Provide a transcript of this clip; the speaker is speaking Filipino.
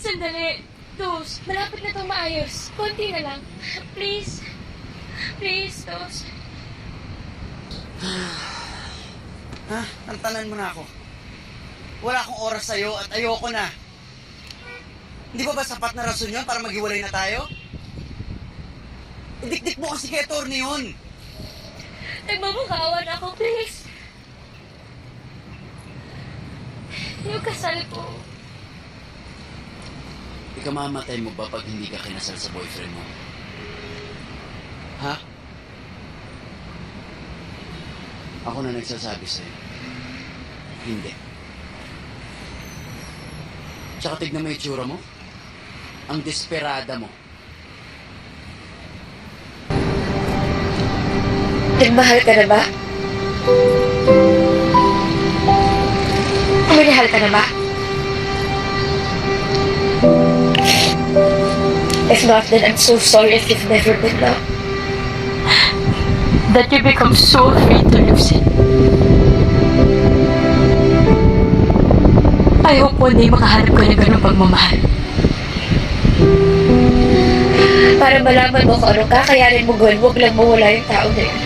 Sandali. Tos, malapit na itong maayos. Konti na lang. Please. Please, Tos. Ha? Tantanan mo na ako. Wala akong oras sa'yo at ayoko na. Hindi ba sapat na rason yun para maghiwalay na tayo? Idikdik mo kasi kay attorney yun. Nagmamukhawa na ako, please. Yung kasal ko. Ikamamatay mo ba pag hindi ka kinasal sa boyfriend mo? Ha? Ako na nagsasabi sa'yo. Hindi. Tsaka tignan mo yung itsura mo. Ang desperada mo. Nagmahal ka na ba? Minahal ka na ba? If not, then I'm so sorry if you've never been loved. That you become so afraid to lose it. I hope one day makahanap ka ng ganong pagmamahal. Para malaman mo kung anong kakayanin mo gawin, huwag lang mawala yung tao na yun.